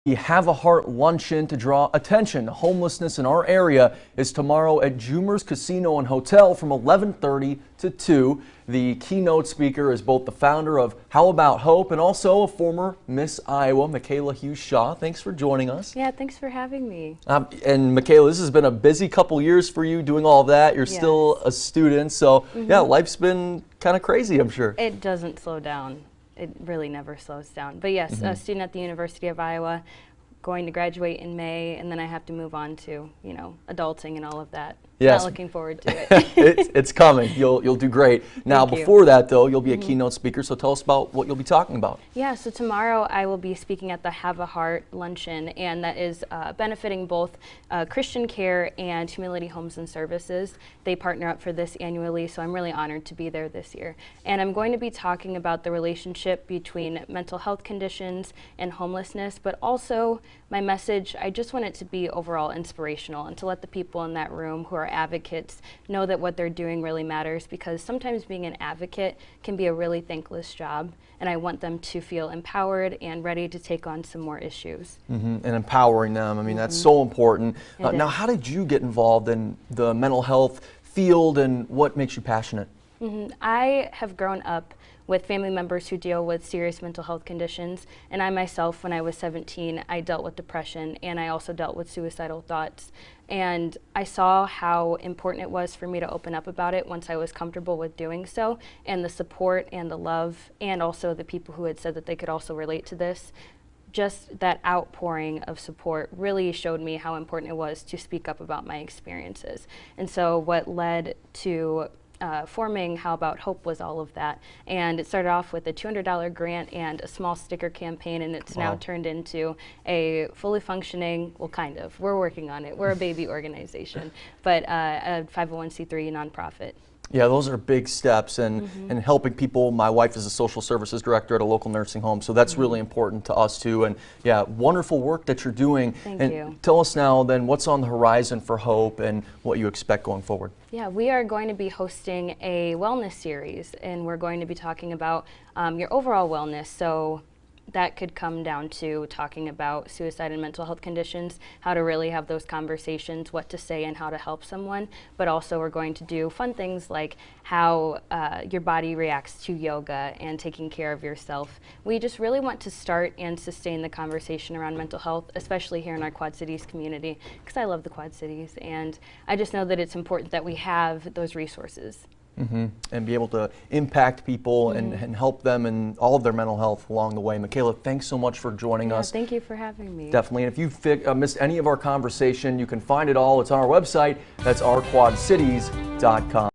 The Have a Heart Luncheon to draw attention to homelessness in our area is tomorrow at Jumer's Casino and Hotel from 11:30 to 2. The keynote speaker is both the founder of How About Hope and also a former Miss Iowa, Michaela Hughes-Shaw. Thanks for joining us. Yeah, thanks for having me. And Michaela, this has been a busy couple years for you doing all of that. You're still a student, so yeah, life's been kind of crazy, I'm sure. It doesn't slow down. It really never slows down. But yes, a student at the University of Iowa, going to graduate in May, and then I have to move on to, adulting and all of that. Yes. Not looking forward to it. It's coming. You'll do great. Now, before that, though, you'll be a keynote speaker, so tell us about what you'll be talking about. Yeah, so tomorrow I will be speaking at the Have a Heart Luncheon, and that is benefiting both Christian Care and Humility Homes and Services. They partner up for this annually, so I'm really honored to be there this year. And I'm going to be talking about the relationship between mental health conditions and homelessness, but also my message, I just want it to be overall inspirational and to let the people in that room who are advocates know that what they're doing really matters, because sometimes being an advocate can be a really thankless job, and I want them to feel empowered and ready to take on some more issues. And empowering them, I mean, that's so important. Now, how did you get involved in the mental health field, and what makes you passionate? I have grown up with family members who deal with serious mental health conditions, and I myself, when I was 17, I dealt with depression, and I also dealt with suicidal thoughts. And I saw how important it was for me to open up about it once I was comfortable with doing so, and the support and the love, and also the people who had said that they could also relate to this. Just that outpouring of support really showed me how important it was to speak up about my experiences. And so what led to forming How About Hope was all of that. And it started off with a $200 grant and a small sticker campaign, and it's now turned into a fully functioning, well, kind of, we're working on it. We're a baby organization, but a 501c3 nonprofit. Yeah, those are big steps, and helping people. My wife is a social services director at a local nursing home, so that's really important to us too. And yeah, wonderful work that you're doing. Thank you. Tell us now then, what's on the horizon for Hope and what you expect going forward? Yeah, we are going to be hosting a wellness series, and we're going to be talking about your overall wellness. So that could come down to talking about suicide and mental health conditions, how to really have those conversations, what to say and how to help someone. But also we're going to do fun things like how your body reacts to yoga and taking care of yourself. We just really want to start and sustain the conversation around mental health, especially here in our Quad Cities community, because I love the Quad Cities, and I just know that it's important that we have those resources. And be able to impact people and help them in all of their mental health along the way. Michaela, thanks so much for joining us. Thank you for having me. Definitely. And if you've missed any of our conversation, you can find it all. It's on our website. That's ourquadcities.com.